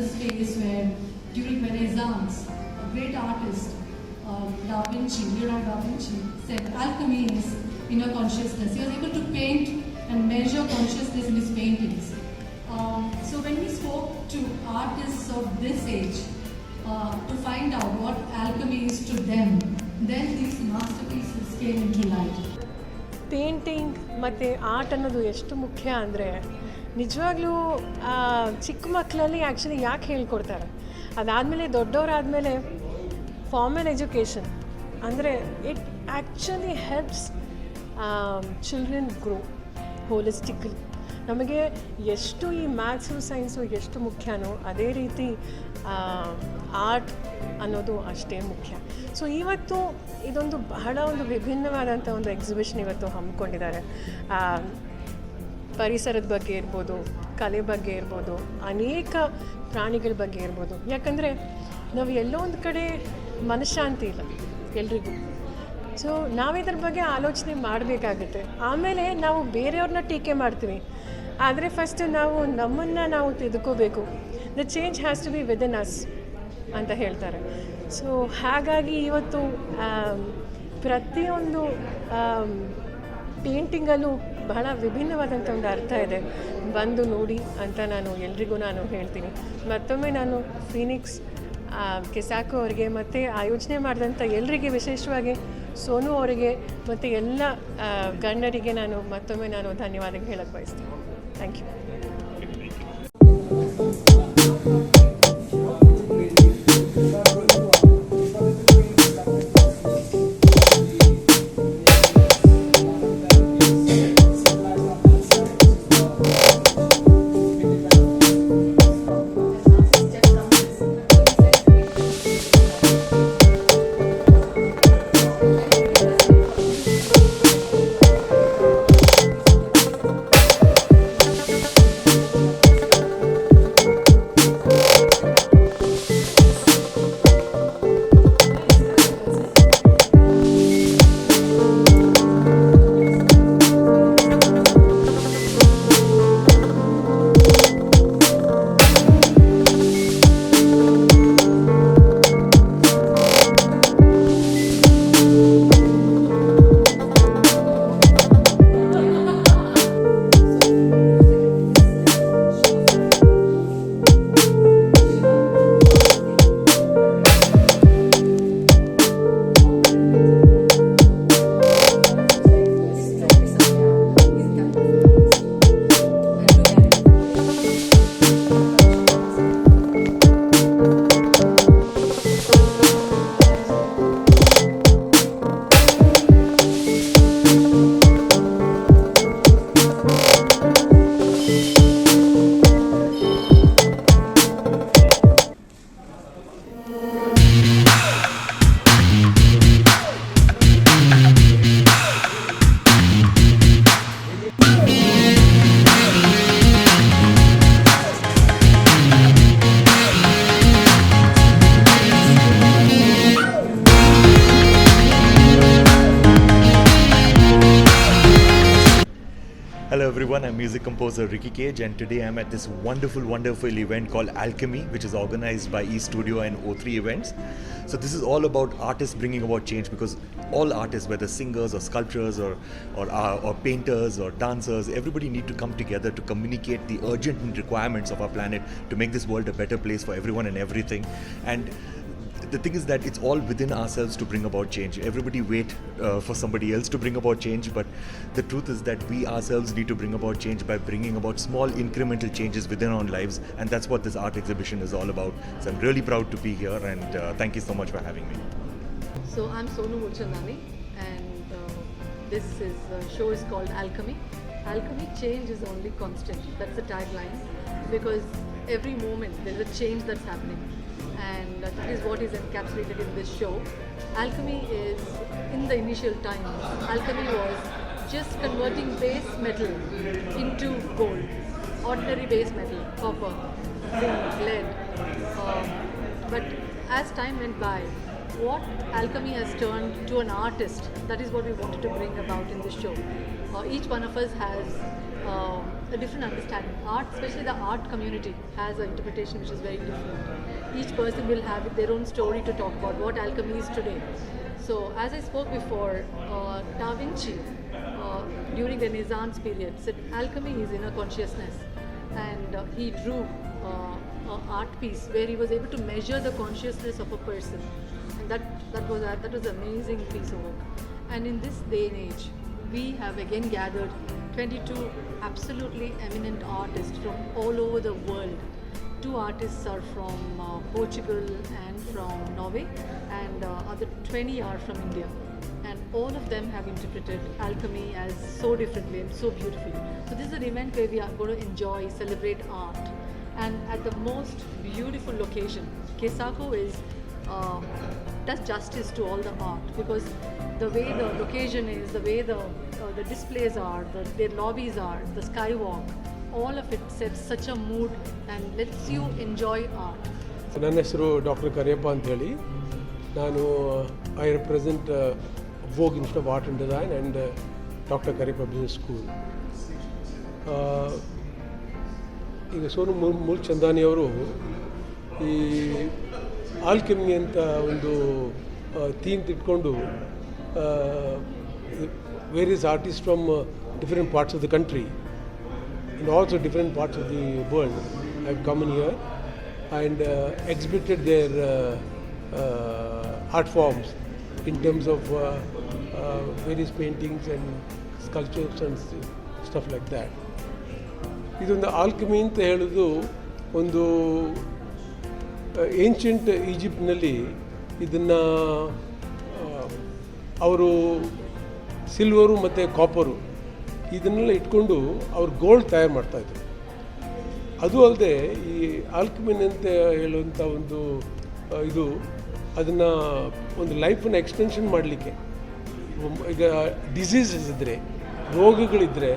famous case where during Renaissance, a great artist, Leonardo da Vinci, said alchemy is inner consciousness. He was able to paint and measure consciousness in his paintings. So when we spoke to artists of this age to find out what alchemy is to them, then these masterpieces came into light. Painting ಮತ್ತು art ಅನ್ನೋದು ಎಷ್ಟು ಮುಖ್ಯ ಅಂದರೆ ನಿಜವಾಗ್ಲೂ ಚಿಕ್ಕ ಮಕ್ಕಳಲ್ಲಿ actually ಯಾಕೆ ಹೇಳ್ಕೊಡ್ತಾರೆ, ಅದಾದಮೇಲೆ ದೊಡ್ಡವರಾದಮೇಲೆ ಫಾರ್ಮಲ್ ಎಜುಕೇಷನ್ ಅಂದರೆ it actually helps children grow holistically. ನಮಗೆ ಎಷ್ಟು ಈ ಮ್ಯಾಥ್ಸು ಸೈನ್ಸು ಎಷ್ಟು ಮುಖ್ಯನೋ ಅದೇ ರೀತಿ ಆರ್ಟ್ ಅನ್ನೋದು ಅಷ್ಟೇ ಮುಖ್ಯ. ಸೊ ಇವತ್ತು ಇದೊಂದು ಬಹಳ ಒಂದು ವಿಭಿನ್ನವಾದಂಥ ಒಂದು ಎಕ್ಸಿಬಿಷನ್ ಇವತ್ತು ಹಮ್ಮಿಕೊಂಡಿದ್ದಾರೆ. ಪರಿಸರದ ಬಗ್ಗೆ ಇರ್ಬೋದು, ಕಲೆ ಬಗ್ಗೆ ಇರ್ಬೋದು, ಅನೇಕ ಪ್ರಾಣಿಗಳ ಬಗ್ಗೆ ಇರ್ಬೋದು. ಯಾಕಂದರೆ ನಾವು ಎಲ್ಲೋ ಒಂದು ಕಡೆ ಮನಃಶಾಂತಿ ಇಲ್ಲ ಎಲ್ರಿಗೂ. ಸೊ ನಾವಿದ್ರ ಬಗ್ಗೆ ಆಲೋಚನೆ ಮಾಡಬೇಕಾಗುತ್ತೆ. ಆಮೇಲೆ ನಾವು ಬೇರೆಯವ್ರನ್ನ ಟೀಕೆ ಮಾಡ್ತೀವಿ, ಆದರೆ ಫಸ್ಟ್ ನಾವು ನಮ್ಮನ್ನು ನಾವು ತಿದ್ಕೋಬೇಕು. The change has to be within us ಅಂತ ಹೇಳ್ತಾರೆ. ಸೊ ಹಾಗಾಗಿ ಇವತ್ತು ಪ್ರತಿಯೊಂದು ಪೇಂಟಿಂಗಲ್ಲೂ ಬಹಳ ವಿಭಿನ್ನವಾದಂಥ ಒಂದು ಅರ್ಥ ಇದೆ. ಬಂದು ನೋಡಿ ಅಂತ ನಾನು ಎಲ್ರಿಗೂ ನಾನು ಹೇಳ್ತೀನಿ. ಮತ್ತೊಮ್ಮೆ ನಾನು ಫೀನಿಕ್ಸ್ ಕೆಸಾಕೋ ಅವರಿಗೆ ಮತ್ತು ಆಯೋಜನೆ ಮಾಡಿದಂಥ ಎಲ್ಲರಿಗೆ, ವಿಶೇಷವಾಗಿ ಸೋನು ಅವರಿಗೆ ಮತ್ತು ಎಲ್ಲ ಗಣ್ಯರಿಗೆ ಮತ್ತೊಮ್ಮೆ ನಾನು ಧನ್ಯವಾದ ಹೇಳಕ್ಕೆ ಬಯಸ್ತೀನಿ. Thank you. Hello everyone, I'm music composer Ricky Cage, and today I'm at this wonderful event called Alchemy, which is organized by E Studio and O3 Events. So this is all about artists bringing about change, because all artists, whether singers or sculptors or painters or dancers, everybody need to come together to communicate the urgent requirements of our planet to make this world a better place for everyone and everything. And the thing is that it's all within ourselves to bring about change. Everybody wait for somebody else to bring about change, but the truth is that we ourselves need to bring about change by bringing about small incremental changes within our lives, and that's what this art exhibition is all about. So I'm really proud to be here, and thank you so much for having me. So I'm Sonu Mulchandani, and this show is called Alchemy. Alchemy, change is only constant. That's the tagline, because every moment there's a change that's happening. And that is what is encapsulated in this show. Alchemy is, in the initial times, alchemy was just converting base metal into gold. Ordinary base metal, copper, zinc, lead. But as time went by, what alchemy has turned to an artist, that is what we wanted to bring about in this show. Each one of us has a different understanding. Art, especially the art community, has an interpretation which is very different. Each person will have their own story to talk about what alchemy is today. So, as I spoke before, Da Vinci, during the Renaissance period, said alchemy is inner consciousness, and he drew an art piece where he was able to measure the consciousness of a person, and that was an amazing piece of work. And in this day and age, we have again gathered 22 absolutely eminent artists from all over the world. 2 artists are from Portugal and from Norway, and other 20 are from India. And all of them have interpreted alchemy as so differently and so beautifully. So this is an event where we are going to enjoy, celebrate art, and at the most beautiful location. Kesako does justice to all the art, because the way the location is, the way the displays are, their lobbies are, the skywalk, all of it sets such a mood and lets you enjoy art. ನನ್ನ ಹೆಸರು doctor Kariappa ಅಂತೇಳಿ. ನಾನು I represent Vogue institute of art and design and doctor Kariappa business school. ಈಗ ಸೋನು ಮೂಲ್ಚಂದಾನಿ ಅವರು ಈ alchemy ಅಂತ ಒಂದು theme ಇಟ್ಕೊಂಡು various artist from different parts of the country and also different parts of the world have come in here and exhibited their art forms in terms of various paintings and sculptures and stuff like that. ಇದೊಂದು ಆಲ್ಕಮಿ ಅಂತ ಹೇಳೋದು ಒಂದು ancient ಈಜಿಪ್ಟ್ನಲ್ಲಿ ಇದನ್ನು ಅವರು silver ಮತ್ತು copper ಇದನ್ನೆಲ್ಲ ಇಟ್ಕೊಂಡು ಅವ್ರು ಗೋಲ್ಡ್ ತಯಾರು ಮಾಡ್ತಾಯಿದ್ರು. ಅದು ಅಲ್ಲದೆ ಈ ಆಲ್ಕಮಿನ್ ಅಂತ ಹೇಳುವಂಥ ಒಂದು ಇದು ಅದನ್ನು ಒಂದು ಲೈಫನ್ನು ಎಕ್ಸ್ಟೆನ್ಷನ್ ಮಾಡಲಿಕ್ಕೆ, ಈಗ ಡಿಸೀಸಸ್ ಇದ್ದರೆ, ರೋಗಗಳಿದ್ದರೆ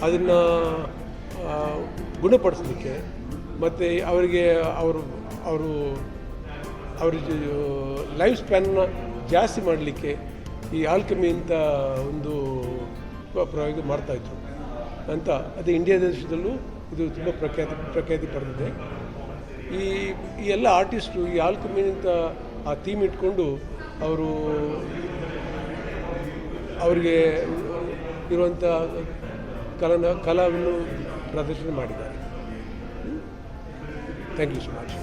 ಅದನ್ನು ಗುಣಪಡಿಸಲಿಕ್ಕೆ, ಮತ್ತು ಅವರಿಗೆ ಅವ್ರ ಲೈಫ್ ಸ್ಪ್ಯಾನ್ನ ಜಾಸ್ತಿ ಮಾಡಲಿಕ್ಕೆ ಈ ಆಲ್ಕಮಿ ಅಂತ ಒಂದು ಪ್ರಯೋಗ ಮಾಡ್ತಾಯಿದ್ರು ಅಂತ. ಅದು ಇಂಡಿಯಾ ದೇಶದಲ್ಲೂ ಇದು ತುಂಬ ಪ್ರಖ್ಯಾತಿ ಪಡೆದಿದೆ. ಈ ಎಲ್ಲ ಆರ್ಟಿಸ್ಟು ಈ ಆಲ್ಕಮಿ ಅಂತ ಆ ಥೀಮ್ ಇಟ್ಕೊಂಡು ಅವರಿಗೆ ಇರುವಂಥ ಕಲಾವನ್ನು ಪ್ರದರ್ಶನ ಮಾಡಿದ್ದಾರೆ. Thank you so much.